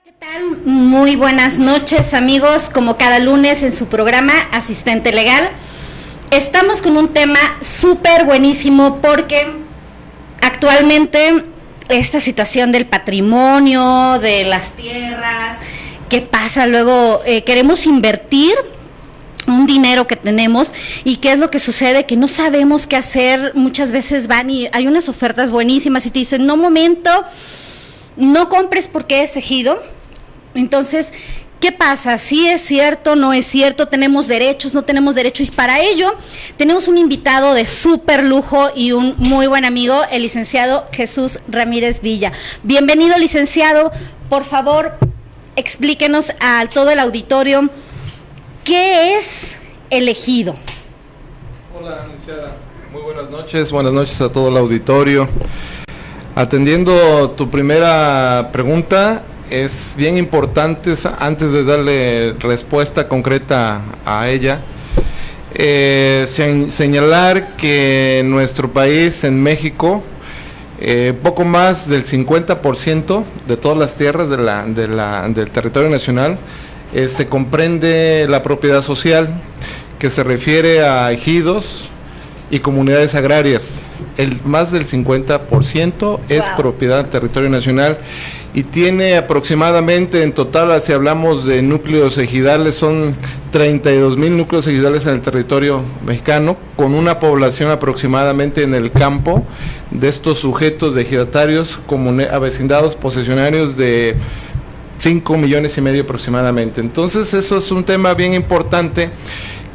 ¿Qué tal? Muy buenas noches, amigos. Como cada lunes en su programa Asistente Legal, estamos con un tema súper buenísimo porque actualmente esta situación del patrimonio, de las tierras, ¿qué pasa? Luego queremos invertir un dinero que tenemos y qué es lo que sucede, que no sabemos qué hacer. Muchas veces van y hay unas ofertas buenísimas y te dicen, no, momento, no compres porque es ejido. Entonces, ¿qué pasa? ¿Sí es cierto? ¿No es cierto? ¿Tenemos derechos? ¿No tenemos derechos? Y para ello tenemos un invitado de súper lujo y un muy buen amigo, el licenciado Jesús Ramírez Villa. Bienvenido, licenciado. Por favor, explíquenos a todo el auditorio, ¿qué es el ejido? Hola, licenciada. Muy buenas noches a todo el auditorio. Atendiendo tu primera pregunta, es bien importante, antes de darle respuesta concreta a ella, señalar que en nuestro país, en México, poco más del 50% de todas las tierras del territorio nacional comprende la propiedad social, que se refiere a ejidos y comunidades agrarias. Más del 50% es propiedad del territorio nacional y tiene aproximadamente en total, si hablamos de núcleos ejidales, son 32,000 núcleos ejidales en el territorio mexicano, con una población aproximadamente en el campo de estos sujetos de ejidatarios, avecindados, posesionarios de 5,5 millones aproximadamente. Entonces eso es un tema bien importante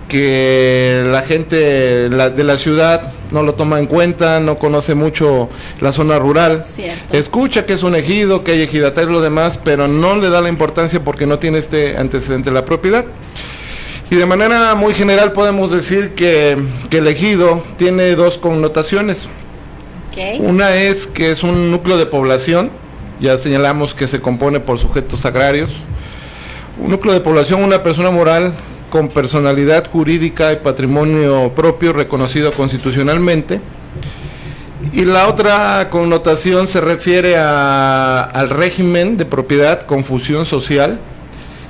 que la gente de la ciudad no lo toma en cuenta, no conoce mucho la zona rural. Cierto. Escucha que es un ejido, que hay ejidatarios y lo demás, pero no le da la importancia porque no tiene este antecedente de la propiedad. Y de manera muy general podemos decir que el ejido tiene dos connotaciones. Okay. Una es que es un núcleo de población, ya señalamos que se compone por sujetos agrarios. Un núcleo de población, una persona moral con personalidad jurídica y patrimonio propio reconocido constitucionalmente. Y la otra connotación se refiere al régimen de propiedad con fusión social,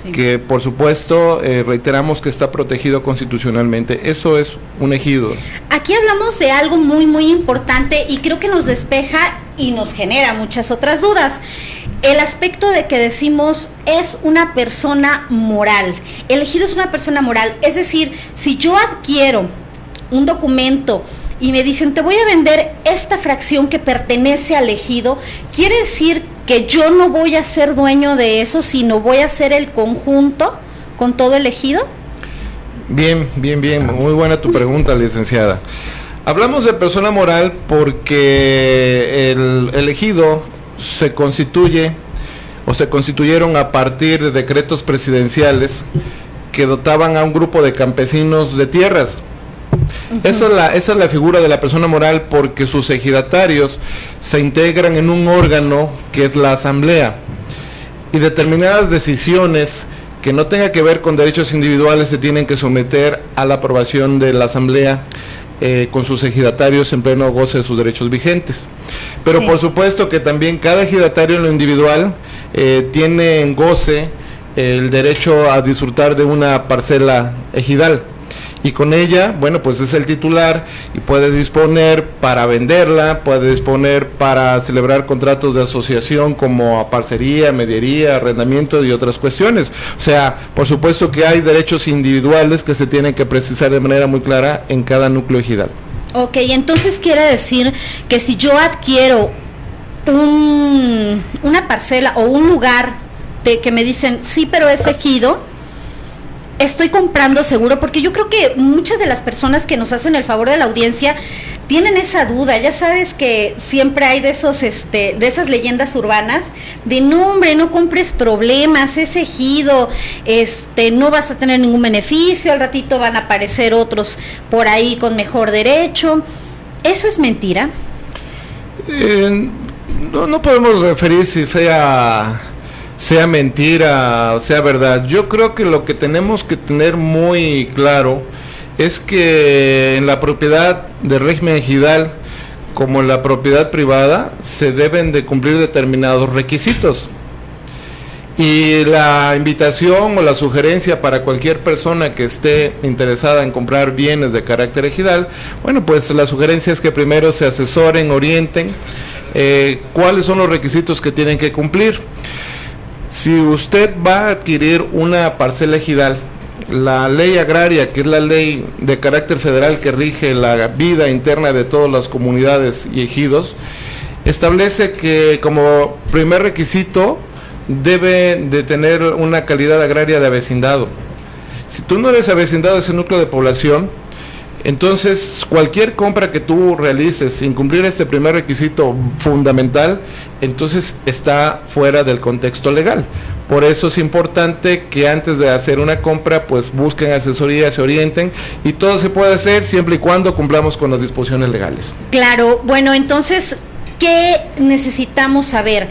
sí, que por supuesto reiteramos que está protegido constitucionalmente. Eso es un ejido. Aquí hablamos de algo muy muy importante y creo que nos despeja y nos genera muchas otras dudas. El aspecto de que decimos es una persona moral. El ejido es una persona moral. Es decir, si yo adquiero un documento y me dicen, te voy a vender esta fracción que pertenece al ejido, ¿quiere decir que yo no voy a ser dueño de eso, sino voy a ser el conjunto con todo el ejido? Bien. Muy buena tu pregunta, licenciada. Hablamos de persona moral porque el ejido se constituyeron a partir de decretos presidenciales que dotaban a un grupo de campesinos de tierras. Uh-huh. Esa es la figura de la persona moral, porque sus ejidatarios se integran en un órgano que es la asamblea, y determinadas decisiones que no tengan que ver con derechos individuales se tienen que someter a la aprobación de la asamblea, con sus ejidatarios en pleno goce de sus derechos vigentes. Pero sí, por supuesto que también cada ejidatario en lo individual tiene en goce el derecho a disfrutar de una parcela ejidal, y con ella, bueno, pues es el titular y puede disponer para venderla, puede disponer para celebrar contratos de asociación como a parcería, mediería, arrendamiento y otras cuestiones. O sea, por supuesto que hay derechos individuales que se tienen que precisar de manera muy clara en cada núcleo ejidal. Ok, entonces quiere decir que si yo adquiero una parcela o un lugar que me dicen, sí, pero es ejido, estoy comprando seguro, porque yo creo que muchas de las personas que nos hacen el favor de la audiencia tienen esa duda. Ya sabes que siempre hay de esas leyendas urbanas de no, hombre, no compres problemas, es ejido, no vas a tener ningún beneficio, al ratito van a aparecer otros por ahí con mejor derecho. ¿Eso es mentira? No podemos referir si sea mentira o sea verdad. Yo creo que lo que tenemos que tener muy claro es que en la propiedad de régimen ejidal, como en la propiedad privada, se deben de cumplir determinados requisitos. Y la invitación o la sugerencia para cualquier persona que esté interesada en comprar bienes de carácter ejidal, bueno, pues la sugerencia es que primero se asesoren, orienten cuáles son los requisitos que tienen que cumplir. Si usted va a adquirir una parcela ejidal, la ley agraria, que es la ley de carácter federal que rige la vida interna de todas las comunidades y ejidos, establece que como primer requisito debe de tener una calidad agraria de avecindado. Si tú no eres avecindado de ese núcleo de población, entonces cualquier compra que tú realices sin cumplir este primer requisito fundamental, entonces está fuera del contexto legal. Por eso es importante que antes de hacer una compra, pues busquen asesoría, se orienten, y todo se puede hacer siempre y cuando cumplamos con las disposiciones legales. Claro, bueno, entonces, ¿qué necesitamos saber?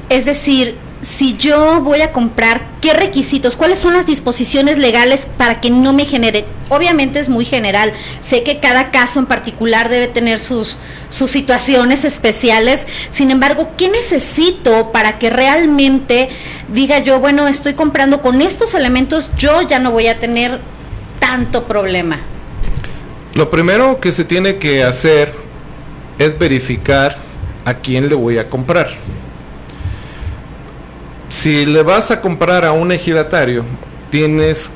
Es decir, si yo voy a comprar, ¿qué requisitos? ¿Cuáles son las disposiciones legales para que no me genere? Obviamente es muy general. Sé que cada caso en particular debe tener sus situaciones especiales. Sin embargo, ¿qué necesito para que realmente diga yo, bueno, estoy comprando con estos elementos, yo ya no voy a tener tanto problema? Lo primero que se tiene que hacer es verificar a quién le voy a comprar. Si le vas a comprar a un ejidatario, tienes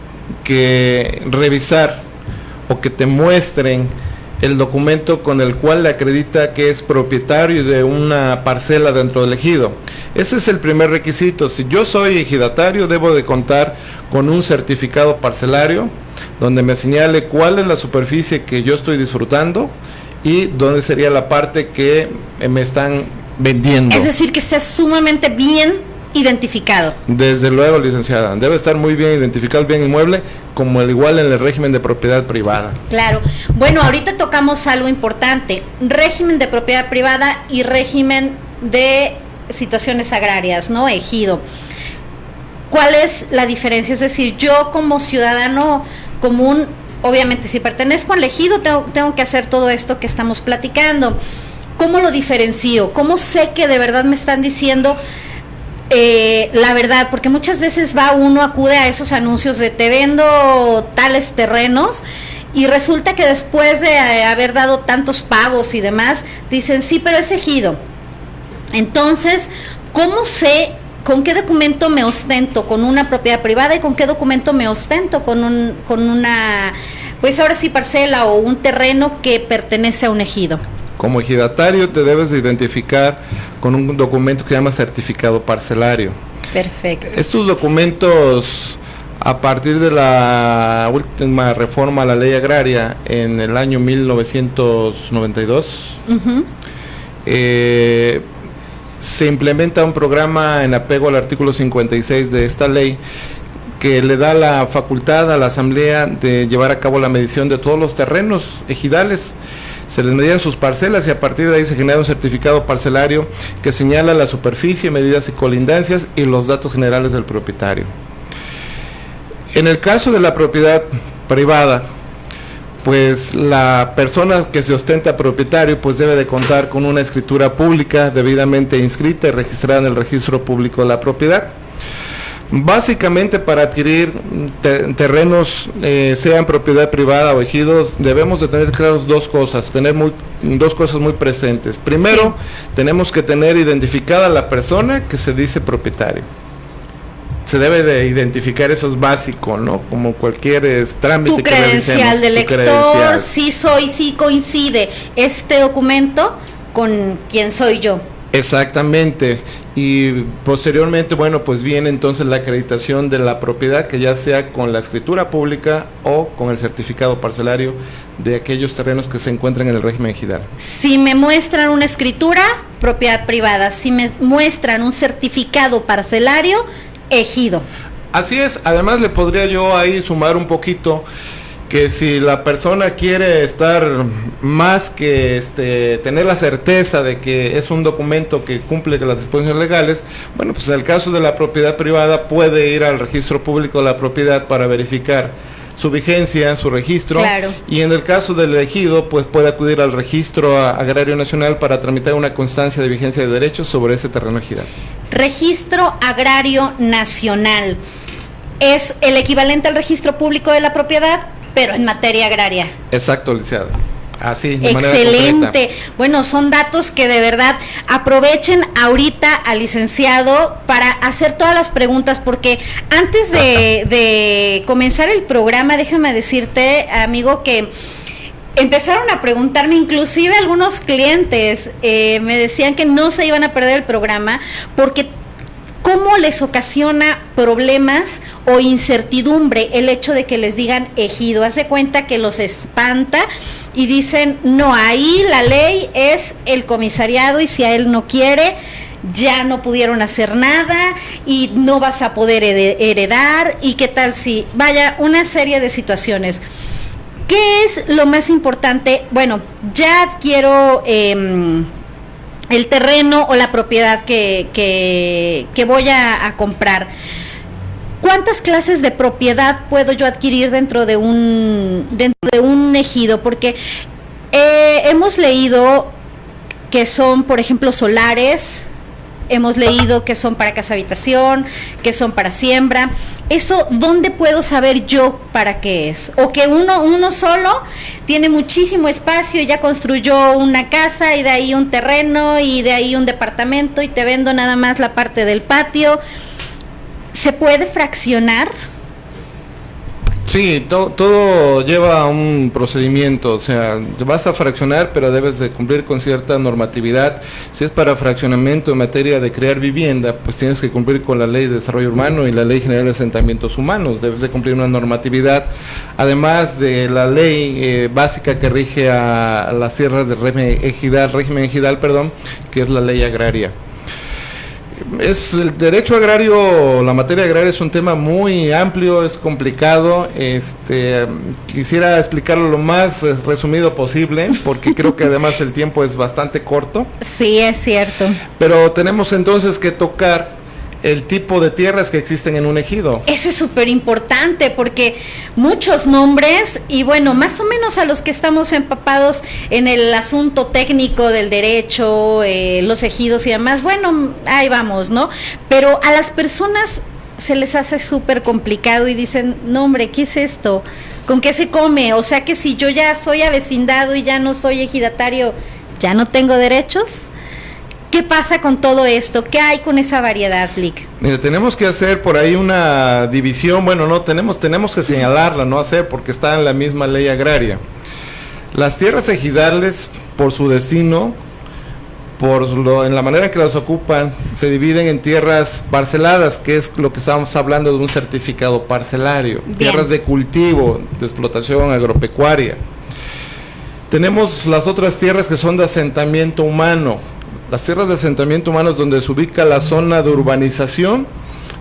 que revisar o que te muestren el documento con el cual le acredita que es propietario de una parcela dentro del ejido. Ese es el primer requisito. Si yo soy ejidatario, debo de contar con un certificado parcelario donde me señale cuál es la superficie que yo estoy disfrutando y dónde sería la parte que me están vendiendo. Es decir, que esté sumamente bien identificado. Desde luego, licenciada, debe estar muy bien identificado el bien inmueble, como el igual en el régimen de propiedad privada. Claro. Bueno, ahorita tocamos algo importante: régimen de propiedad privada y régimen de situaciones agrarias, ¿no? Ejido. ¿Cuál es la diferencia? Es decir, yo como ciudadano común, obviamente si pertenezco al ejido tengo que hacer todo esto que estamos platicando. ¿Cómo lo diferencio? ¿Cómo sé que de verdad me están diciendo la verdad? Porque muchas veces acude a esos anuncios de te vendo tales terrenos, y resulta que después de haber dado tantos pagos y demás, dicen sí, pero es ejido. Entonces, ¿cómo sé con qué documento me ostento con una propiedad privada y con qué documento me ostento con una, pues ahora sí, parcela o un terreno que pertenece a un ejido? Como ejidatario te debes de identificar con un documento que se llama certificado parcelario. Perfecto. Estos documentos, a partir de la última reforma a la ley agraria en el año 1992, se implementa un programa en apego al artículo 56 de esta ley, que le da la facultad a la asamblea de llevar a cabo la medición de todos los terrenos ejidales. Se les medían sus parcelas y a partir de ahí se genera un certificado parcelario que señala la superficie, medidas y colindancias y los datos generales del propietario. En el caso de la propiedad privada, pues la persona que se ostenta propietario pues debe de contar con una escritura pública debidamente inscrita y registrada en el registro público de la propiedad. Básicamente, para adquirir terrenos, sean propiedad privada o ejidos, debemos de tener claras dos cosas muy presentes. Primero, tenemos que tener identificada la persona que se dice propietario. Se debe de identificar, eso es básico, ¿no? Como cualquier trámite. Tu credencial de lector, sí coincide este documento con quién soy yo. Exactamente, y posteriormente, bueno, pues viene entonces la acreditación de la propiedad, que ya sea con la escritura pública o con el certificado parcelario de aquellos terrenos que se encuentran en el régimen ejidal. Si me muestran una escritura, propiedad privada; si me muestran un certificado parcelario, ejido. Así es. Además, le podría yo ahí sumar un poquito que si la persona quiere estar más que tener la certeza de que es un documento que cumple con las disposiciones legales, bueno, pues en el caso de la propiedad privada puede ir al registro público de la propiedad para verificar su vigencia, su registro. Claro. Y en el caso del ejido, pues puede acudir al registro agrario nacional para tramitar una constancia de vigencia de derechos sobre ese terreno ejidal. Registro Agrario Nacional. Es el equivalente al registro público de la propiedad, pero en materia agraria. Exacto, licenciada. Así, de excelente. Manera concreta. Bueno, son datos que de verdad aprovechen ahorita al licenciado para hacer todas las preguntas, porque antes de comenzar el programa, déjame decirte, amigo, que empezaron a preguntarme, inclusive algunos clientes me decían que no se iban a perder el programa porque cómo les ocasiona problemas o incertidumbre el hecho de que les digan ejido. Hace cuenta que los espanta y dicen, no, ahí la ley es el comisariado y si a él no quiere, ya no pudieron hacer nada y no vas a poder heredar y qué tal si, vaya, una serie de situaciones. ¿Qué es lo más importante? Bueno, ya adquiero el terreno o la propiedad que voy a comprar. ¿Cuántas clases de propiedad puedo yo adquirir dentro de un ejido? Porque hemos leído que son, por ejemplo, solares, hemos leído que son para casa habitación, que son para siembra. Eso, ¿dónde puedo saber yo para qué es? O que uno solo tiene muchísimo espacio y ya construyó una casa y de ahí un terreno y de ahí un departamento y te vendo nada más la parte del patio. ¿Se puede fraccionar? Sí, todo lleva un procedimiento, o sea, te vas a fraccionar, pero debes de cumplir con cierta normatividad. Si es para fraccionamiento en materia de crear vivienda, pues tienes que cumplir con la Ley de Desarrollo Urbano y la Ley General de Asentamientos Humanos, debes de cumplir una normatividad, además de la ley básica que rige a las tierras del régimen ejidal, que es la ley agraria. Es el derecho agrario, la materia agraria es un tema muy amplio, es complicado. Quisiera explicarlo lo más resumido posible, porque creo que además el tiempo es bastante corto. Sí, es cierto. Pero tenemos entonces que tocar el tipo de tierras que existen en un ejido. Eso es súper importante porque muchos nombres y bueno, más o menos a los que estamos empapados en el asunto técnico del derecho, los ejidos y demás, bueno, ahí vamos, ¿no? Pero a las personas se les hace súper complicado y dicen, no hombre, ¿qué es esto? ¿Con qué se come? O sea que si yo ya soy avecindado y ya no soy ejidatario, ¿ya no tengo derechos? ¿Qué pasa con todo esto? ¿Qué hay con esa variedad, Lic? Mire, tenemos que hacer por ahí una división, bueno, no, tenemos que señalarla, no hacer, porque está en la misma ley agraria. Las tierras ejidales, por su destino, en la manera que las ocupan, se dividen en tierras parceladas, que es lo que estamos hablando de un certificado parcelario. Bien. Tierras de cultivo, de explotación agropecuaria. Tenemos las otras tierras que son de asentamiento humano. Las tierras de asentamiento humano es donde se ubica la zona de urbanización,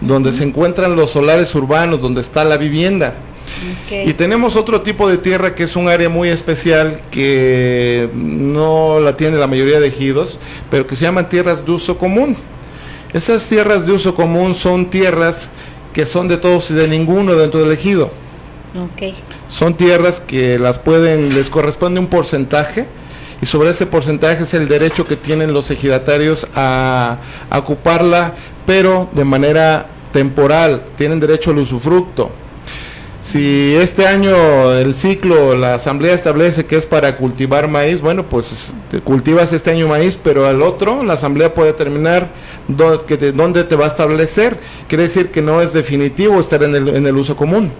donde se encuentran los solares urbanos, donde está la vivienda. Okay. Y tenemos otro tipo de tierra que es un área muy especial que no la tiene la mayoría de ejidos, pero que se llaman tierras de uso común. Esas tierras de uso común son tierras que son de todos y de ninguno dentro del ejido. Okay. Son tierras que les corresponde un porcentaje, y sobre ese porcentaje es el derecho que tienen los ejidatarios a ocuparla, pero de manera temporal, tienen derecho al usufructo. Si este año el ciclo, la asamblea establece que es para cultivar maíz, bueno, pues cultivas este año maíz, pero al otro la asamblea puede determinar dónde te va a establecer. Quiere decir que no es definitivo estar en el uso común.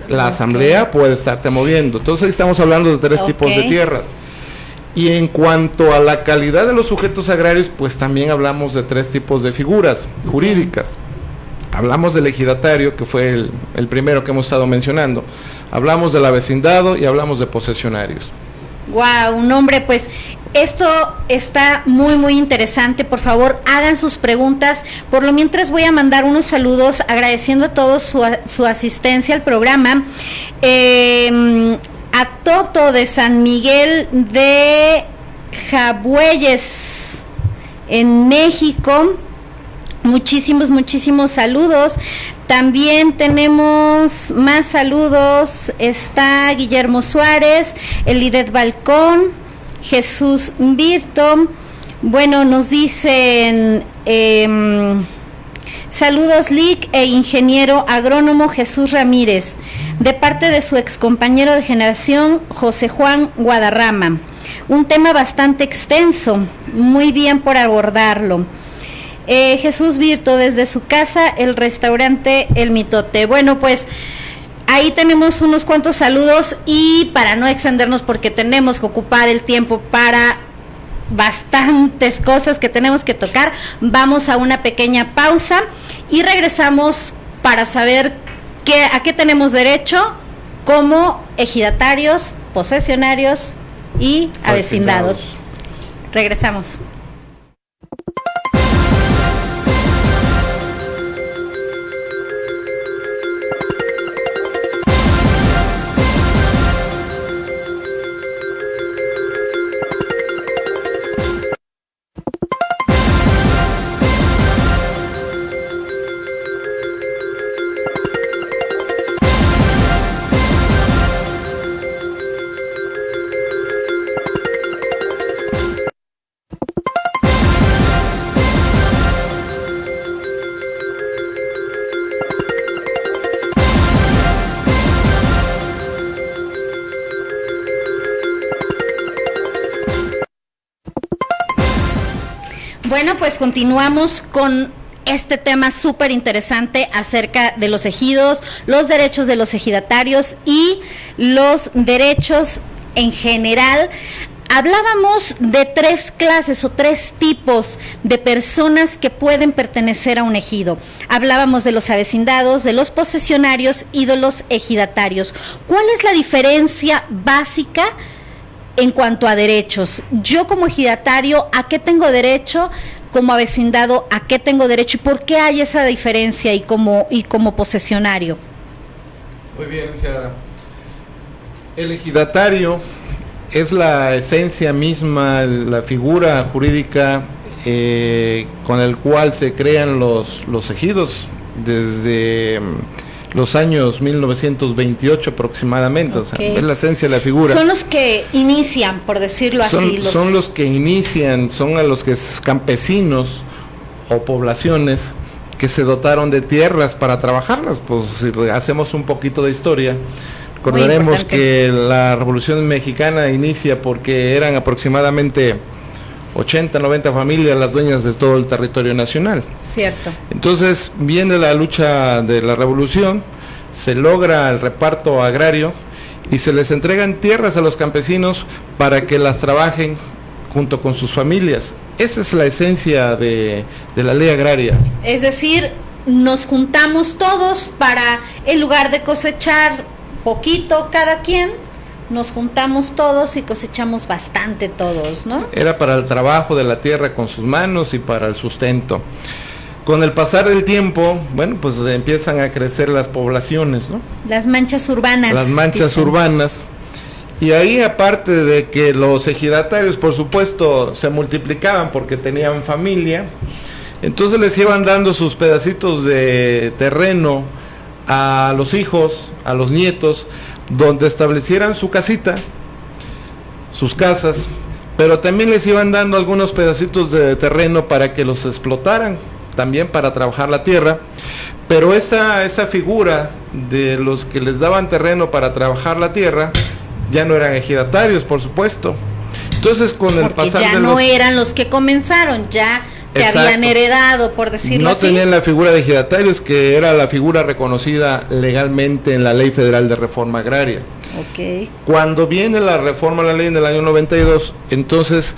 La asamblea puede estarte moviendo. Entonces estamos hablando de tres tipos de tierras. Y en cuanto a la calidad de los sujetos agrarios, pues también hablamos de tres tipos de figuras jurídicas. Hablamos del ejidatario, que fue el primero que hemos estado mencionando. Hablamos del avecindado y hablamos de posesionarios. Wow, un hombre, pues esto está muy muy interesante. Por favor, hagan sus preguntas. Por lo mientras voy a mandar unos saludos agradeciendo a todos su asistencia al programa. A Toto de San Miguel de Jabueyes en México, muchísimos saludos. También tenemos más saludos, está Guillermo Suárez, Elidet Balcón, Jesús Virto, Bueno, nos dicen saludos Lic e ingeniero agrónomo Jesús Ramírez, de parte de su excompañero de generación José Juan Guadarrama. Un tema bastante extenso, muy bien por abordarlo. Jesús Virto, desde su casa, el restaurante El Mitote. Bueno, pues ahí tenemos unos cuantos saludos, y para no extendernos, porque tenemos que ocupar el tiempo para bastantes cosas que tenemos que tocar, vamos a una pequeña pausa y regresamos para saber a qué tenemos derecho como ejidatarios, posesionarios y avecindados. Regresamos. Bueno, pues continuamos con este tema súper interesante acerca de los ejidos, los derechos de los ejidatarios y los derechos en general. Hablábamos de 3 clases o 3 tipos de personas que pueden pertenecer a un ejido. Hablábamos de los avecindados, de los posesionarios y de los ejidatarios. ¿Cuál es la diferencia básica en cuanto a derechos? Yo como ejidatario, ¿a qué tengo derecho? Como avecindado, ¿a qué tengo derecho? ¿Y por qué hay esa diferencia y como posesionario? Muy bien, licenciada. El ejidatario es la esencia misma, la figura jurídica con el cual se crean los ejidos desde los años 1928 aproximadamente. Okay. O sea, es la esencia de la figura. Son los que inician, por decirlo así. Son los que inician, son a los que es campesinos o poblaciones que se dotaron de tierras para trabajarlas. Pues si hacemos un poquito de historia, recordaremos que la Revolución Mexicana inicia porque eran aproximadamente 80, 90 familias las dueñas de todo el territorio nacional. Cierto. Entonces viene la lucha de la revolución, se logra el reparto agrario y se les entregan tierras a los campesinos para que las trabajen junto con sus familias. Esa es la esencia de la ley agraria. Es decir, nos juntamos todos para, en lugar de cosechar poquito cada quien, nos juntamos todos y cosechamos bastante todos, ¿no? Era para el trabajo de la tierra con sus manos y para el sustento. Con el pasar del tiempo, bueno, pues empiezan a crecer las poblaciones, ¿no? Las manchas urbanas. Las manchas urbanas. Y ahí, aparte de que los ejidatarios, por supuesto, se multiplicaban porque tenían familia, entonces les iban dando sus pedacitos de terreno a los hijos, a los nietos, donde establecieran su casita, sus casas, pero también les iban dando algunos pedacitos de terreno para que los explotaran, también para trabajar la tierra. Pero esa figura de los que les daban terreno para trabajar la tierra ya no eran ejidatarios, por supuesto. Entonces, con el pasar de los... ya no eran los que comenzaron, ya te habían heredado, por decirlo así. No tenían la figura de ejidatarios, que era la figura reconocida legalmente en la Ley Federal de Reforma Agraria. Okay. Cuando viene la reforma a la ley en el año 92, entonces,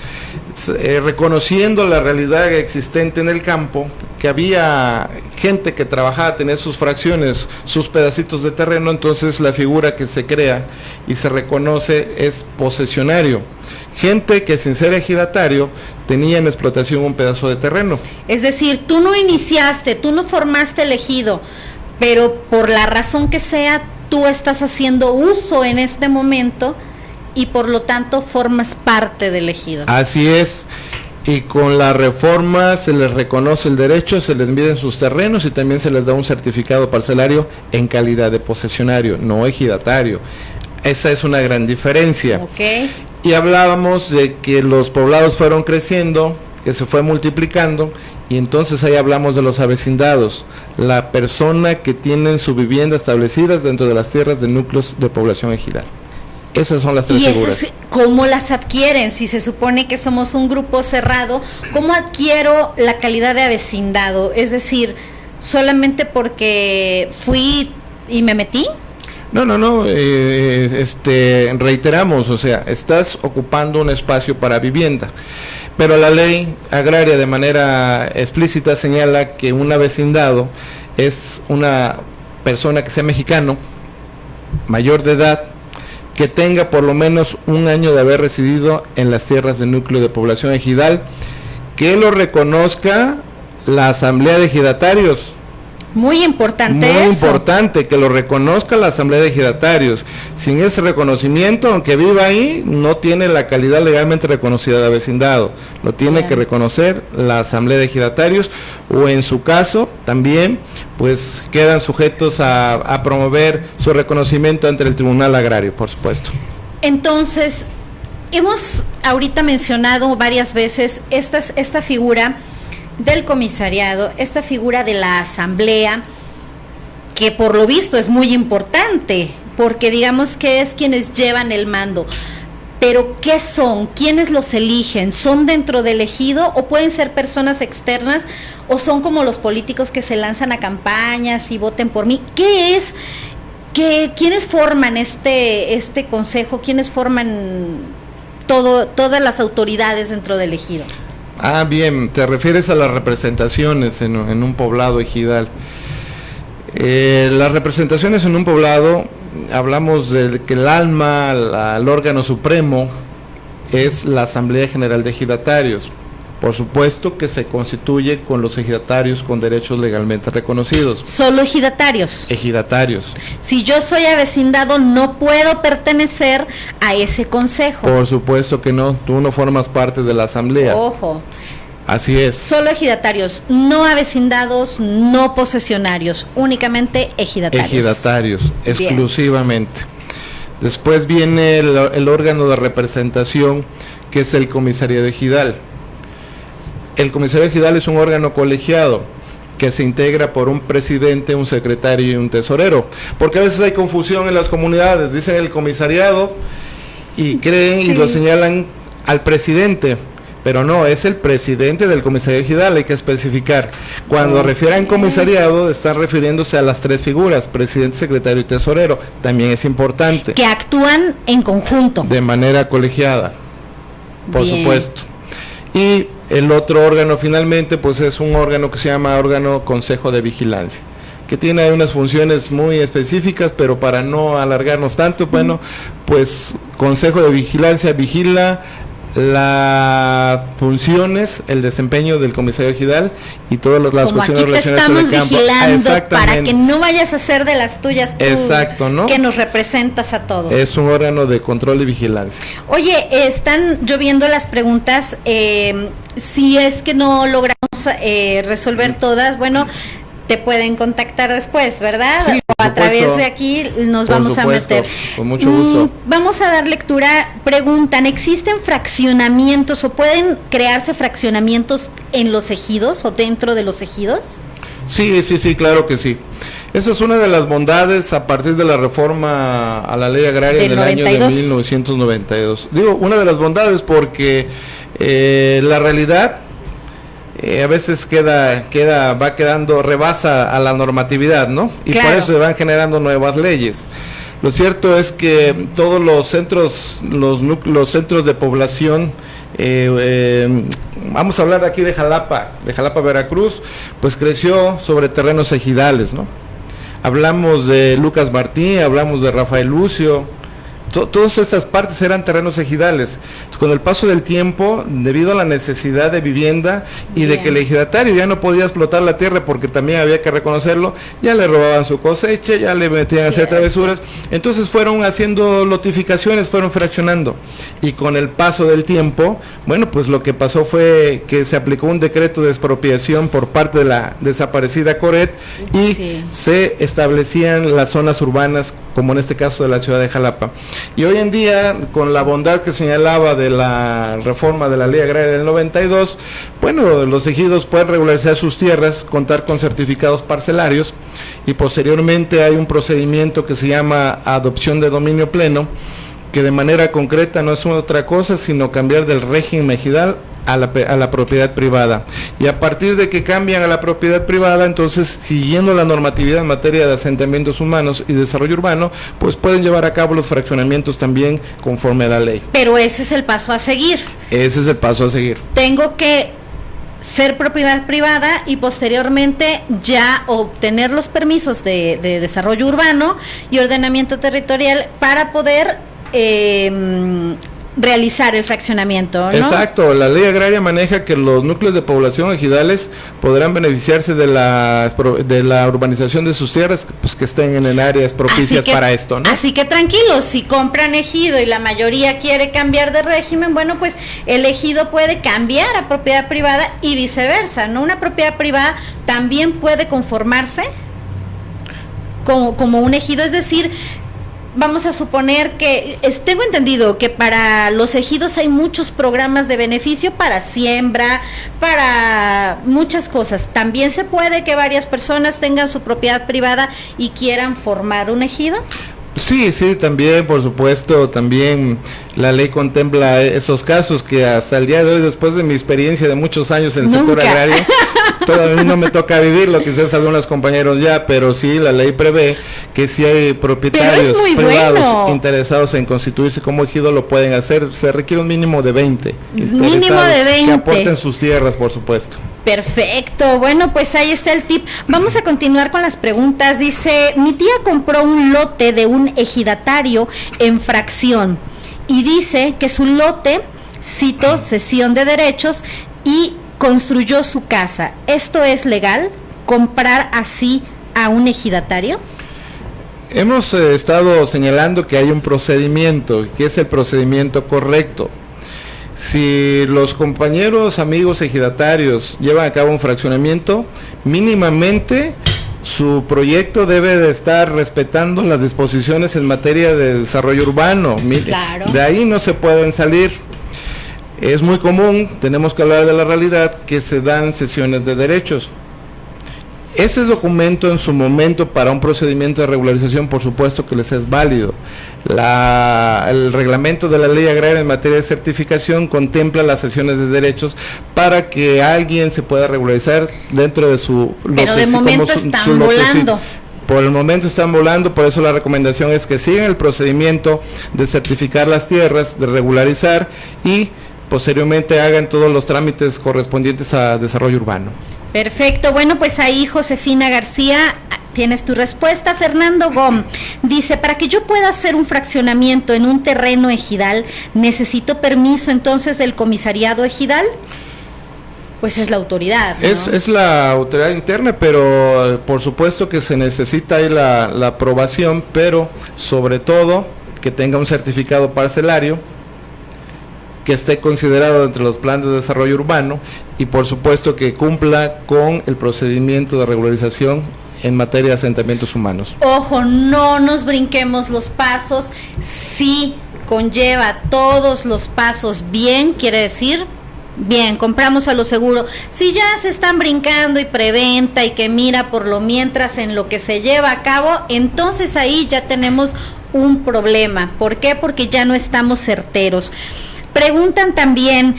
reconociendo la realidad existente en el campo, que había gente que trabajaba, tenía sus fracciones, sus pedacitos de terreno, entonces la figura que se crea y se reconoce es posesionario. Gente que sin ser ejidatario tenía en explotación un pedazo de terreno. Es decir, tú no iniciaste, tú no formaste el ejido, pero por la razón que sea, tú estás haciendo uso en este momento y por lo tanto formas parte del ejido. Así es. Y con la reforma se les reconoce el derecho, se les miden sus terrenos y también se les da un certificado parcelario en calidad de posesionario, no ejidatario. Esa es una gran diferencia. Okay. Y hablábamos de que los poblados fueron creciendo que se fue multiplicando, y entonces ahí hablamos de los avecindados, la persona que tiene su vivienda establecida dentro de las tierras de núcleos de población ejidal. Esas son las tres figuras. ¿Y cómo las adquieren? Si se supone que somos un grupo cerrado, ¿cómo adquiero la calidad de avecindado? Es decir, ¿solamente porque fui y me metí? No, reiteramos, o sea, estás ocupando un espacio para vivienda, pero la ley agraria de manera explícita señala que un avecindado es una persona que sea mexicano, mayor de edad, que tenga por lo menos un año de haber residido en las tierras del núcleo de población ejidal, que lo reconozca la Asamblea de Ejidatarios. Muy importante. Muy importante que lo reconozca la Asamblea de Ejidatarios. Sin ese reconocimiento, aunque viva ahí, no tiene la calidad legalmente reconocida de vecindado. Lo tiene que reconocer la Asamblea de Ejidatarios, o en su caso también pues quedan sujetos a promover su reconocimiento ante el Tribunal Agrario, por supuesto. Entonces, hemos ahorita mencionado varias veces esta figura del comisariado, esta figura de la asamblea, que por lo visto es muy importante, porque digamos que es quienes llevan el mando. Pero ¿qué son? ¿Quiénes los eligen? ¿Son dentro del ejido o pueden ser personas externas o son como los políticos que se lanzan a campañas y voten por mí? ¿Qué es? ¿Quiénes forman este consejo? ¿Quiénes forman todas las autoridades dentro del ejido? Ah, bien, te refieres a las representaciones en un poblado ejidal. Las representaciones en un poblado, hablamos de que el alma, el órgano supremo, es la Asamblea General de Ejidatarios. Por supuesto que se constituye con los ejidatarios con derechos legalmente reconocidos. ¿Solo ejidatarios? Ejidatarios. Si yo soy avecindado, ¿no puedo pertenecer a ese consejo? Por supuesto que no, tú no formas parte de la asamblea. Ojo. Así es. Solo ejidatarios, no avecindados, no posesionarios, únicamente ejidatarios. Ejidatarios, exclusivamente. Después viene el órgano de representación, que es el comisariado ejidal. El comisariado ejidal es un órgano colegiado que se integra por un presidente, un secretario y un tesorero, porque a veces hay confusión en las comunidades, dicen el comisariado y creen y lo señalan al presidente, pero no, es el presidente del comisariado ejidal, hay que especificar. Cuando refieran comisariado, están refiriéndose a las tres figuras, presidente, secretario y tesorero, también es importante. Que actúan en conjunto. De manera colegiada, por supuesto. Y el otro órgano finalmente pues es un órgano que se llama órgano Consejo de Vigilancia, que tiene unas funciones muy específicas, pero para no alargarnos tanto, bueno, pues Consejo de Vigilancia vigila las funciones, el desempeño del comisario ejidal y todas las cuestiones relacionadas con el campo. Vigilando para que no vayas a hacer de las tuyas tú. Exacto, ¿no? Que nos representas a todos. Es un órgano de control y vigilancia. Oye, están lloviendo las preguntas, si es que no logramos resolver todas, bueno, te pueden contactar después, ¿verdad? Sí, o a través de aquí nos vamos a meter. Con mucho gusto. Vamos a dar lectura. Preguntan, ¿existen fraccionamientos o pueden crearse fraccionamientos en los ejidos o dentro de los ejidos? Sí, claro que sí. Esa es una de las bondades a partir de la reforma a la ley agraria del año de 1992. Digo, una de las bondades porque la realidad a veces va quedando, rebasa a la normatividad, ¿no? Y claro, por eso se van generando nuevas leyes. Lo cierto es que todos los centros, los centros de población, vamos a hablar aquí de Jalapa, Veracruz, pues creció sobre terrenos ejidales, ¿no? Hablamos de Lucas Martín, hablamos de Rafael Lucio. Todas estas partes eran terrenos ejidales. Con el paso del tiempo, debido a la necesidad de vivienda y de que el ejidatario ya no podía explotar la tierra porque también había que reconocerlo, ya le robaban su cosecha, ya le metían a hacer travesuras, entonces fueron haciendo lotificaciones, fueron fraccionando, y con el paso del tiempo, bueno, pues lo que pasó fue que se aplicó un decreto de expropiación por parte de la desaparecida Coret y se establecían las zonas urbanas como en este caso de la ciudad de Jalapa. Y hoy en día, con la bondad que señalaba de la reforma de la Ley Agraria del 92, bueno, los ejidos pueden regularizar sus tierras, contar con certificados parcelarios, y posteriormente hay un procedimiento que se llama adopción de dominio pleno, que de manera concreta no es otra cosa sino cambiar del régimen ejidal a la propiedad privada. Y a partir de que cambian a la propiedad privada, entonces, siguiendo la normatividad en materia de asentamientos humanos y desarrollo urbano, pues pueden llevar a cabo los fraccionamientos también conforme a la ley. Pero ese es el paso a seguir. Ese es el paso a seguir. Tengo que ser propiedad privada y posteriormente ya obtener los permisos de desarrollo urbano y ordenamiento territorial para poder realizar el fraccionamiento, ¿no? Exacto, la ley agraria maneja que los núcleos de población ejidales podrán beneficiarse de la urbanización de sus tierras, pues que estén en áreas propicias para esto, ¿no? Así que tranquilos, si compran ejido y la mayoría quiere cambiar de régimen, bueno, pues el ejido puede cambiar a propiedad privada y viceversa, ¿no? Una propiedad privada también puede conformarse como un ejido, es decir, vamos a suponer que, tengo entendido que para los ejidos hay muchos programas de beneficio para siembra, para muchas cosas. ¿También se puede que varias personas tengan su propiedad privada y quieran formar un ejido? Sí, también, por supuesto, también la ley contempla esos casos que hasta el día de hoy, después de mi experiencia de muchos años en el sector agrario, todavía no me toca vivirlo, quizás algunos compañeros ya, pero sí, la ley prevé que si hay propietarios privados interesados en constituirse como ejido, lo pueden hacer. Se requiere un mínimo de 20. Mínimo de 20. Que aporten sus tierras, por supuesto. Perfecto, bueno, pues ahí está el tip. Vamos a continuar con las preguntas. Dice, mi tía compró un lote de un ejidatario en fracción y dice que su lote, cito, cesión de derechos, y construyó su casa. ¿Esto es legal? ¿Comprar así a un ejidatario? Hemos estado señalando que hay un procedimiento, que es el procedimiento correcto. Si los compañeros, amigos ejidatarios llevan a cabo un fraccionamiento, mínimamente su proyecto debe de estar respetando las disposiciones en materia de desarrollo urbano. Claro. De ahí no se pueden salir. Es muy común, tenemos que hablar de la realidad, que se dan cesiones de derechos. Ese documento en su momento para un procedimiento de regularización, por supuesto que les es válido. El reglamento de la ley agraria en materia de certificación contempla las cesiones de derechos para que alguien se pueda regularizar dentro de su lote. Pero de momento están volando. Por el momento están volando, por eso la recomendación es que sigan el procedimiento de certificar las tierras, de regularizar y posteriormente hagan todos los trámites correspondientes a desarrollo urbano. Perfecto, bueno, pues ahí Josefina García, tienes tu respuesta. Fernando Gómez dice, para que yo pueda hacer un fraccionamiento en un terreno ejidal, ¿necesito permiso entonces del comisariado ejidal? Pues es la autoridad, ¿no? Es la autoridad interna, pero por supuesto que se necesita ahí la aprobación, pero sobre todo que tenga un certificado parcelario, que esté considerado entre los planes de desarrollo urbano y por supuesto que cumpla con el procedimiento de regularización en materia de asentamientos humanos. Ojo, no nos brinquemos los pasos, si conlleva todos los pasos bien, quiere decir, bien, compramos a lo seguro. Si ya se están brincando y preventa y que mira por lo mientras en lo que se lleva a cabo, entonces ahí ya tenemos un problema. ¿Por qué? Porque ya no estamos certeros. Preguntan también,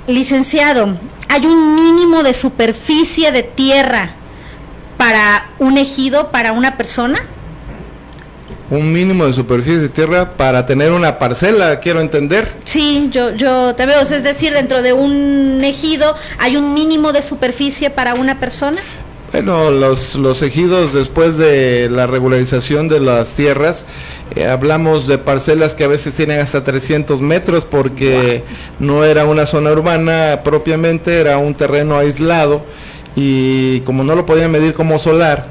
licenciado, ¿hay un mínimo de superficie de tierra para un ejido, para una persona? Un mínimo de superficie de tierra para tener una parcela, quiero entender. Sí, yo te veo, es decir, dentro de un ejido, ¿hay un mínimo de superficie para una persona? Bueno, los ejidos, después de la regularización de las tierras, hablamos de parcelas que a veces tienen hasta 300 metros porque no era una zona urbana propiamente, era un terreno aislado y como no lo podían medir como solar,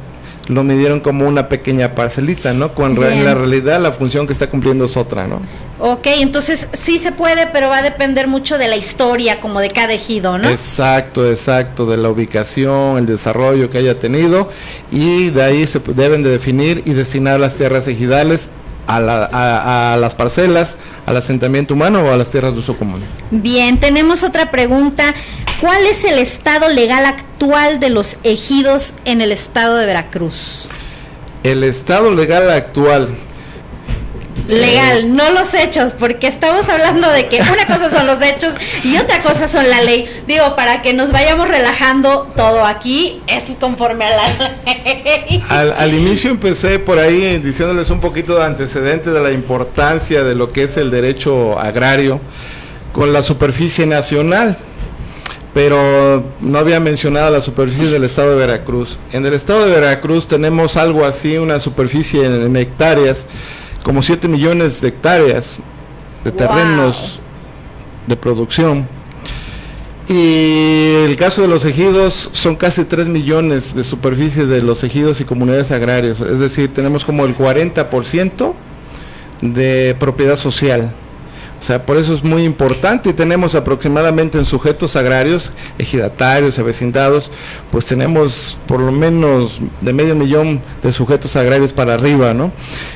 lo midieron como una pequeña parcelita, ¿no? Cuando en la realidad la función que está cumpliendo es otra, ¿no? Ok, entonces sí se puede, pero va a depender mucho de la historia, como de cada ejido, ¿no? Exacto, de la ubicación, el desarrollo que haya tenido, y de ahí se deben de definir y destinar las tierras ejidales a las parcelas, al asentamiento humano o a las tierras de uso común. Bien, tenemos otra pregunta. ¿Cuál es el estado legal actual de los ejidos en el estado de Veracruz? El estado legal actual. Legal, no los hechos, porque estamos hablando de que una cosa son los hechos y otra cosa son la ley. Digo, para que nos vayamos relajando, todo aquí es conforme a la ley. Al inicio empecé por ahí diciéndoles un poquito de antecedente de la importancia de lo que es el derecho agrario con la superficie nacional, pero no había mencionado la superficie del estado de Veracruz. En el estado de Veracruz tenemos algo así, una superficie en hectáreas, como 7 millones de hectáreas de terrenos de producción. Y el caso de los ejidos son casi 3 millones de superficie de los ejidos y comunidades agrarias, es decir, tenemos como el 40% de propiedad social. O sea, por eso es muy importante, y tenemos aproximadamente en sujetos agrarios, ejidatarios, avecindados, pues tenemos por lo menos de 500,000 de sujetos agrarios para arriba, ¿no?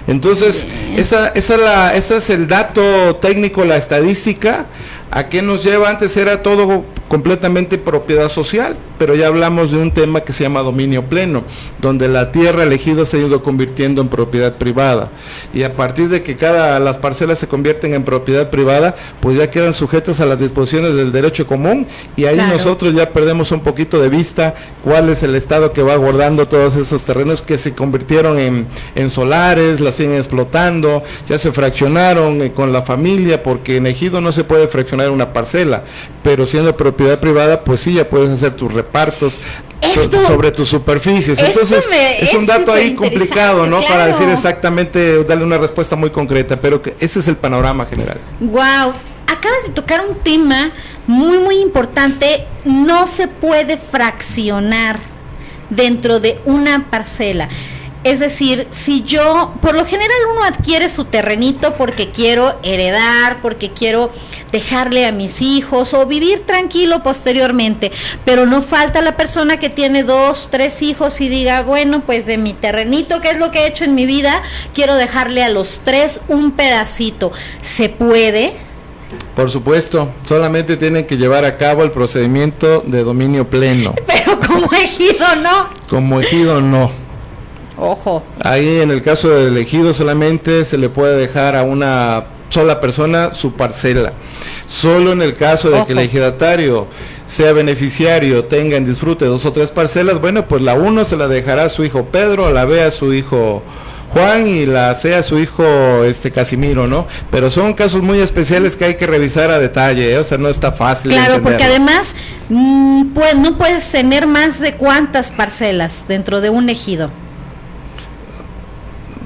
Entonces, esa es el dato técnico, la estadística. ¿A qué nos lleva? Antes era todo completamente propiedad social, pero ya hablamos de un tema que se llama dominio pleno, donde la tierra elegida se ha ido convirtiendo en propiedad privada, y a partir de que las parcelas se convierten en propiedad privada, pues ya quedan sujetas a las disposiciones del derecho común, y ahí nosotros ya perdemos un poquito de vista cuál es el estado que va guardando todos esos terrenos que se convirtieron en solares, las siguen explotando, ya se fraccionaron con la familia, porque en ejido no se puede fraccionar una parcela, pero siendo propiedad privada, pues sí, ya puedes hacer tus repartos sobre tus superficies. Entonces, es un dato ahí complicado, ¿no? Claro. Para decir exactamente, darle una respuesta muy concreta, pero que ese es el panorama general. Wow, acabas de tocar un tema muy, muy importante. No se puede fraccionar dentro de una parcela. Es decir, si yo, por lo general uno adquiere su terrenito porque quiero heredar, porque quiero dejarle a mis hijos o vivir tranquilo posteriormente, pero no falta la persona que tiene 2, 3 hijos y diga, bueno, pues de mi terrenito, que es lo que he hecho en mi vida, quiero dejarle a los 3 un pedacito. ¿Se puede? Por supuesto, solamente tienen que llevar a cabo el procedimiento de dominio pleno. Pero como ejido no. Como ejido no. Ojo. Ahí en el caso del ejido solamente se le puede dejar a una sola persona su parcela. Solo en el caso de que el ejidatario sea beneficiario, tenga en disfrute 2 o 3 parcelas, bueno, pues la 1 se la dejará a su hijo Pedro, la B a su hijo Juan y la C a su hijo Casimiro, ¿no? Pero son casos muy especiales que hay que revisar a detalle, o sea, no está fácil. Claro, porque además pues, no puedes tener más de cuántas parcelas dentro de un ejido.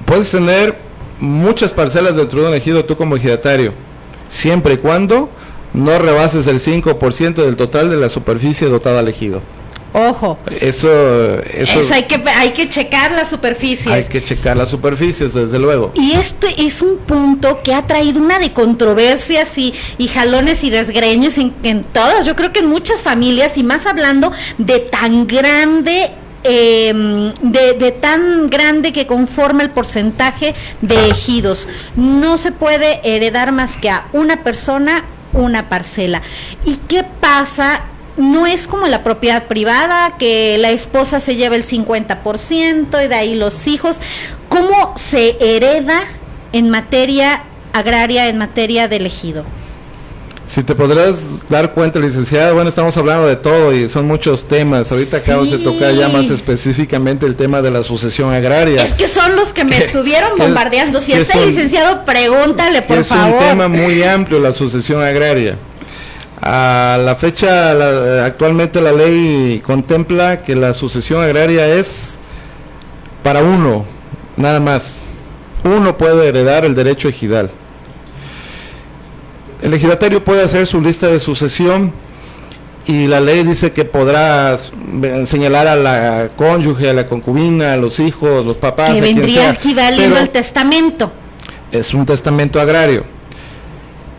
Puedes tener muchas parcelas dentro de un ejido tú como ejidatario, siempre y cuando no rebases el 5% del total de la superficie dotada al ejido. Ojo. Eso hay que checar las superficies. Hay que checar las superficies, desde luego. Y esto es un punto que ha traído una de controversias y jalones y desgreñes en todas, yo creo que en muchas familias, y más hablando de tan grande de tan grande que conforma el porcentaje de ejidos. No se puede heredar más que a una persona una parcela. ¿Y qué pasa? No es como la propiedad privada, que la esposa se lleva el 50% y de ahí los hijos. ¿Cómo se hereda en materia agraria, en materia del ejido? Si te podrás dar cuenta, licenciada, bueno, estamos hablando de todo y son muchos temas. Ahorita acabas de tocar ya más específicamente el tema de la sucesión agraria. Es que son los que me estuvieron bombardeando. Si está el licenciado, pregúntale, por favor. Es un tema muy amplio, la sucesión agraria. A la fecha, actualmente la ley contempla que la sucesión agraria es para uno, nada más. Uno puede heredar el derecho ejidal. El ejidatario puede hacer su lista de sucesión y la ley dice que podrás señalar a la cónyuge, a la concubina, a los hijos, los papás, que vendría equivaliendo al testamento. Es un testamento agrario,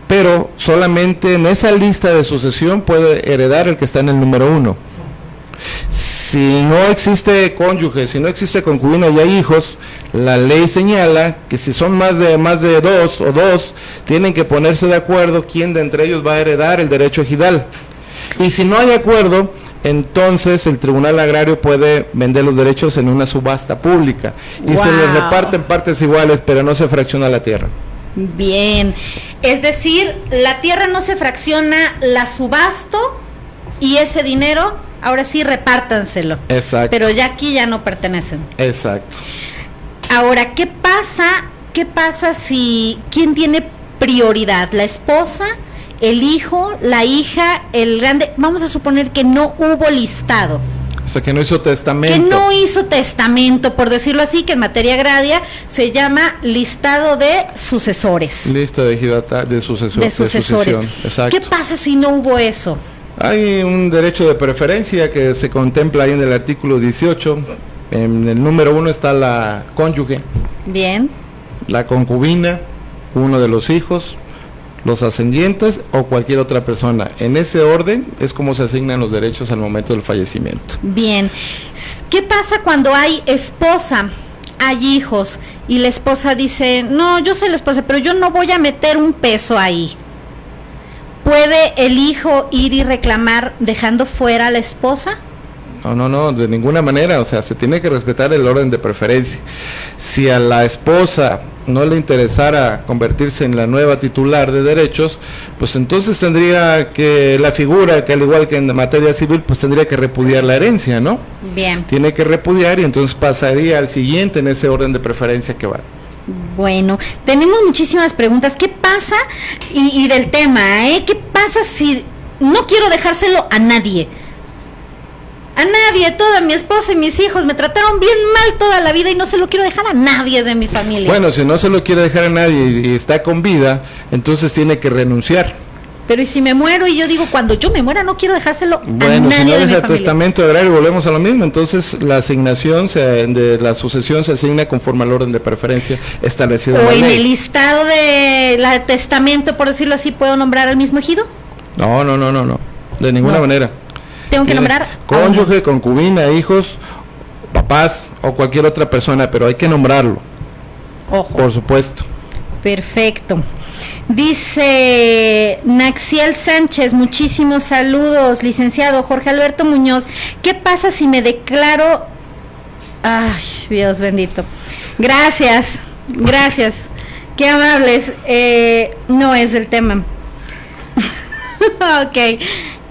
pero solamente en esa lista de sucesión puede heredar el que está en el número 1. Si no existe cónyuge, si no existe concubina y hay hijos, la ley señala que si son más de dos, tienen que ponerse de acuerdo quién de entre ellos va a heredar el derecho ejidal. Y si no hay acuerdo, entonces el Tribunal Agrario puede vender los derechos en una subasta pública y se les reparten partes iguales, pero no se fracciona la tierra. Bien, es decir, la tierra no se fracciona, la subasto y ese dinero, ahora sí, repártanselo. Exacto. Pero ya aquí ya no pertenecen. Exacto. Ahora, ¿qué pasa si quién tiene prioridad? ¿La esposa, el hijo, la hija, el grande? Vamos a suponer que no hubo listado. O sea, que no hizo testamento. Que no hizo testamento, por decirlo así, que en materia agraria se llama listado de sucesores. Lista de ejidata, de sucesores. Exacto. ¿Qué pasa si no hubo eso? Hay un derecho de preferencia que se contempla ahí en el artículo 18. En el número 1 está la cónyuge. Bien. La concubina, uno de los hijos, los ascendientes o cualquier otra persona. En ese orden es como se asignan los derechos al momento del fallecimiento. Bien. ¿Qué pasa cuando hay esposa, hay hijos y la esposa dice, no, yo soy la esposa, pero yo no voy a meter un peso ahí? ¿Puede el hijo ir y reclamar dejando fuera a la esposa? No, de ninguna manera. O sea, se tiene que respetar el orden de preferencia. Si a la esposa no le interesara convertirse en la nueva titular de derechos, pues entonces tendría que, la figura, que al igual que en materia civil, pues tendría que repudiar la herencia, ¿no? Bien. Tiene que repudiar y entonces pasaría al siguiente en ese orden de preferencia que va. Bueno, tenemos muchísimas preguntas. ¿Qué pasa? Y del tema, ¿qué pasa si no quiero dejárselo a nadie? A nadie, toda mi esposa y mis hijos me trataron bien mal toda la vida y no se lo quiero dejar a nadie de mi familia. Bueno, si no se lo quiere dejar a nadie y está con vida, entonces tiene que renunciar. Pero ¿y si me muero y yo digo, cuando yo me muera no quiero dejárselo a nadie de mi familia? Bueno, si no deja testamento agrario, volvemos a lo mismo. Entonces la asignación de la sucesión se asigna conforme al orden de preferencia establecido en la ley. ¿O en el listado de la testamento, por decirlo así, puedo nombrar al mismo ejido? No, de ninguna manera. Tengo que nombrar cónyuge, concubina, hijos, papás o cualquier otra persona, pero hay que nombrarlo. Ojo. Por supuesto. Perfecto. Dice Naxiel Sánchez, muchísimos saludos, licenciado Jorge Alberto Muñoz. ¿Qué pasa si me declaro? Ay, Dios bendito. Gracias. Qué amables. No es el tema. Ok,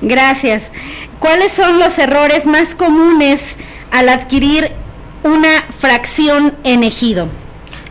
gracias. ¿Cuáles son los errores más comunes al adquirir una fracción en ejido?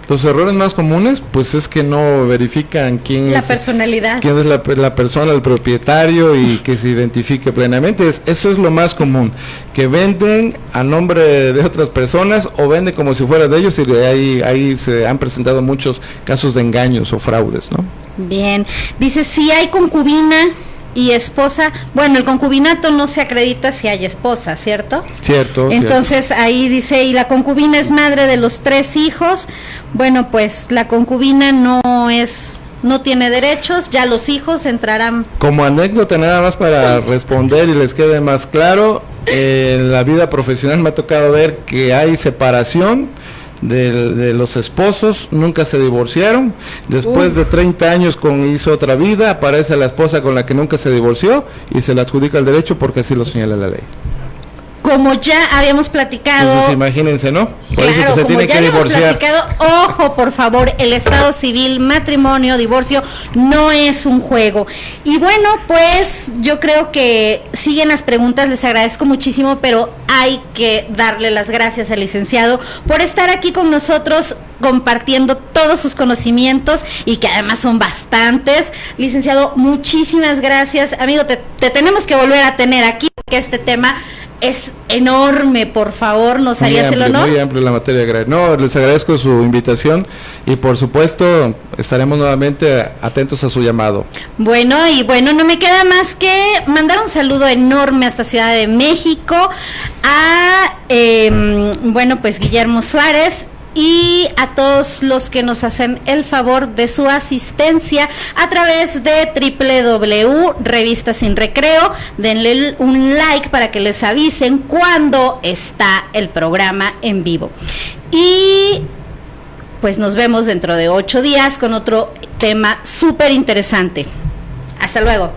Los errores más comunes, pues es que no verifican quién es personalidad. Quién es la persona, el propietario y que se identifique plenamente. Eso es lo más común, que venden a nombre de otras personas o venden como si fuera de ellos y ahí se han presentado muchos casos de engaños o fraudes, ¿no? Bien, dice, si hay concubina y esposa, bueno, el concubinato no se acredita si hay esposa, ¿cierto? Cierto. Entonces ahí dice, y la concubina es madre de los 3 hijos, bueno, pues la concubina no tiene derechos, ya los hijos entrarán. Como anécdota nada más para responder y les quede más claro, en la vida profesional me ha tocado ver que hay separación de los esposos, nunca se divorciaron, después de 30 años hizo otra vida, aparece la esposa con la que nunca se divorció y se le adjudica el derecho porque así lo señala la ley. Como ya habíamos platicado. Entonces imagínense, ¿no? Por claro, eso que se tiene que divorciar. Ojo, por favor, el estado civil, matrimonio, divorcio, no es un juego. Y bueno, pues yo creo que siguen las preguntas, les agradezco muchísimo, pero hay que darle las gracias al licenciado por estar aquí con nosotros compartiendo todos sus conocimientos y que además son bastantes. Licenciado, muchísimas gracias. Amigo, te tenemos que volver a tener aquí porque este tema es enorme, por favor, ¿nos harías el honor? Muy amplio la materia agraria. No, les agradezco su invitación y por supuesto estaremos nuevamente atentos a su llamado. Bueno, no me queda más que mandar un saludo enorme hasta Ciudad de México a, pues Guillermo Suárez, y a todos los que nos hacen el favor de su asistencia a través de www.Revista Sin Recreo. Denle un like para que les avisen cuando está el programa en vivo. Y pues nos vemos dentro de 8 días con otro tema súper interesante. Hasta luego.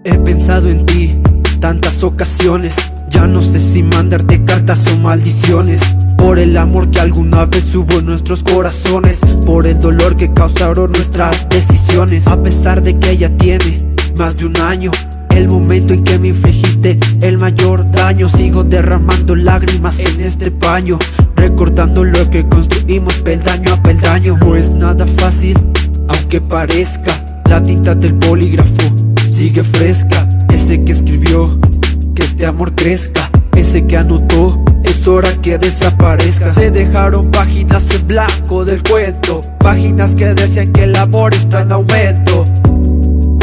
He pensado en ti tantas ocasiones, ya no sé si mandarte cartas o maldiciones. Por el amor que alguna vez hubo en nuestros corazones, por el dolor que causaron nuestras decisiones. A pesar de que ella tiene más de un año, el momento en que me infligiste el mayor daño, sigo derramando lágrimas en este paño, recordando lo que construimos peldaño a peldaño. No es nada fácil, aunque parezca, la tinta del bolígrafo sigue fresca. Ese que escribió que este amor crezca, ese que anotó es hora que desaparezca. Se dejaron páginas en blanco del cuento, páginas que decían que el amor está en aumento,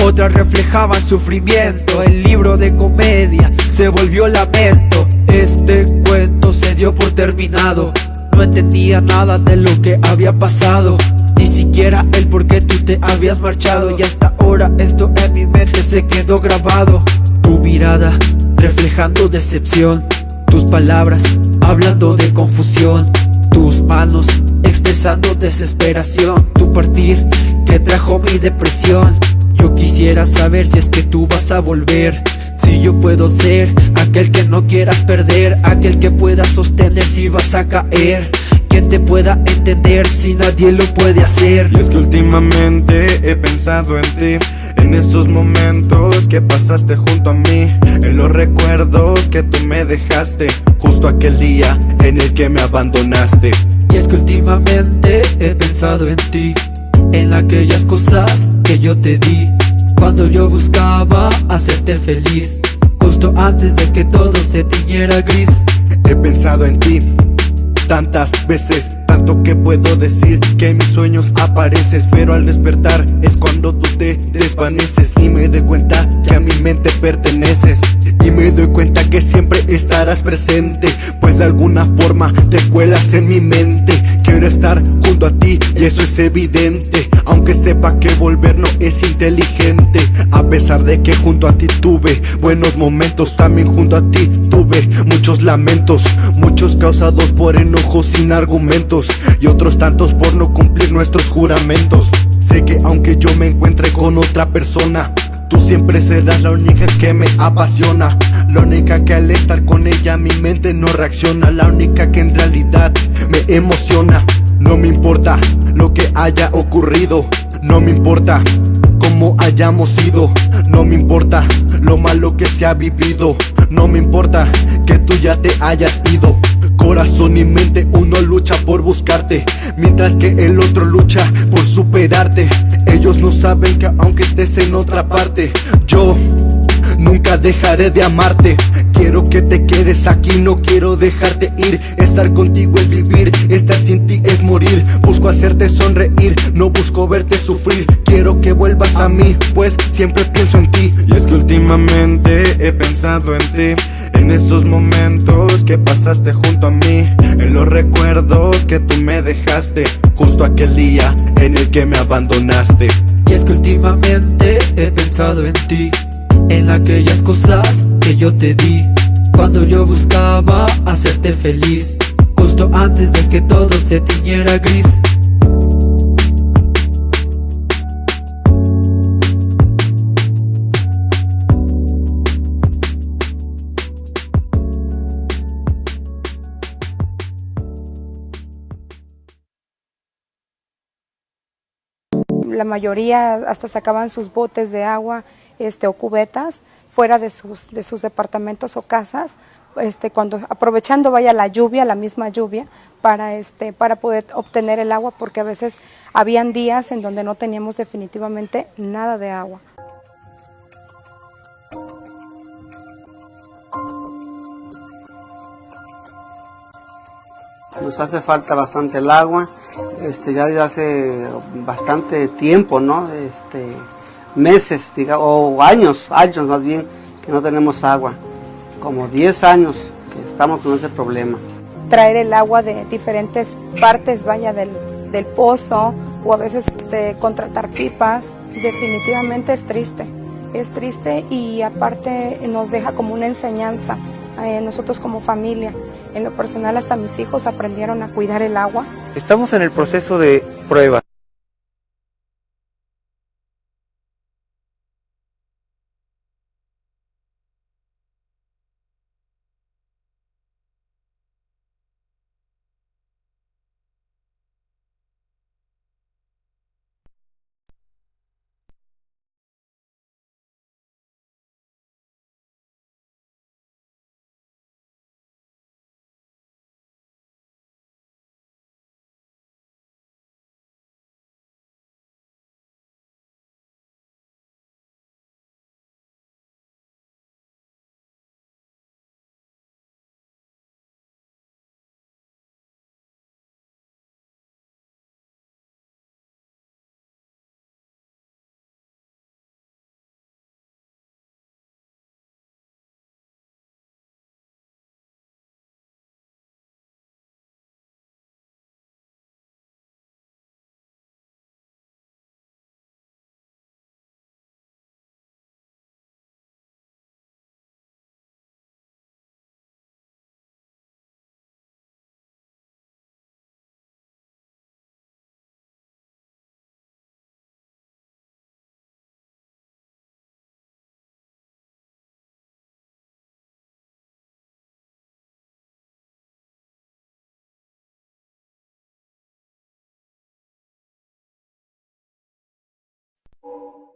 otras reflejaban sufrimiento. El libro de comedia se volvió lamento. Este cuento se dio por terminado, no entendía nada de lo que había pasado, ni siquiera el por qué tú te habías marchado. Y hasta ahora esto en mi mente se quedó grabado. Tu mirada reflejando decepción, tus palabras hablando de confusión, tus manos expresando desesperación, tu partir que trajo mi depresión. Yo quisiera saber si es que tú vas a volver, si yo puedo ser aquel que no quieras perder, aquel que pueda sostener si vas a caer. ¿Quién te pueda entender si nadie lo puede hacer? Y es que últimamente he pensado en ti, en esos momentos que pasaste junto a mí, en los recuerdos que tú me dejaste, justo aquel día en el que me abandonaste. Y es que últimamente he pensado en ti, en aquellas cosas que yo te di, cuando yo buscaba hacerte feliz, justo antes de que todo se tiñera gris. He pensado en ti tantas veces, tanto que puedo decir que en mis sueños apareces, pero al despertar es cuando tú te desvaneces y me doy cuenta que a mi mente perteneces, y me doy cuenta que siempre estarás presente, pues de alguna forma te cuelas en mi mente. Quiero estar junto a ti y eso es evidente, aunque sepa que volver no es inteligente. A pesar de que junto a ti tuve buenos momentos, también junto a ti tuve muchos lamentos, muchos causados por enojos sin argumentos, y otros tantos por no cumplir nuestros juramentos. Sé que aunque yo me encuentre con otra persona, tú siempre serás la única que me apasiona, la única que al estar con ella mi mente no reacciona, la única que en realidad me emociona. No me importa lo que haya ocurrido, no me importa cómo hayamos sido, no me importa lo malo que se ha vivido, no me importa que tú ya te hayas ido. Corazón y mente, uno lucha por buscarte, mientras que el otro lucha por superarte. Ellos no saben que aunque estés en otra parte, yo nunca dejaré de amarte. Quiero que te quedes aquí, no quiero dejarte ir. Estar contigo es vivir, estar sin ti es morir. Busco hacerte sonreír, no busco verte sufrir. Quiero que vuelvas a mí, pues siempre pienso en ti. Y es que últimamente he pensado en ti, en esos momentos que pasaste junto a mí, en los recuerdos que tú me dejaste, justo aquel día en el que me abandonaste. Y es que últimamente he pensado en ti, en aquellas cosas que yo te di, cuando yo buscaba hacerte feliz, justo antes de que todo se tiñera gris. La mayoría hasta sacaban sus botes de agua o cubetas fuera de sus departamentos o casas, cuando aprovechando la lluvia, la misma lluvia, para poder obtener el agua, porque a veces habían días en donde no teníamos definitivamente nada de agua. Nos hace falta bastante el agua, ya desde hace bastante tiempo, ¿no? Meses, o años más bien, que no tenemos agua. Como 10 años que estamos con ese problema. Traer el agua de diferentes partes, del pozo, o a veces contratar pipas, definitivamente es triste y aparte nos deja como una enseñanza. Nosotros como familia, en lo personal hasta mis hijos aprendieron a cuidar el agua. Estamos en el proceso de prueba. Thank you.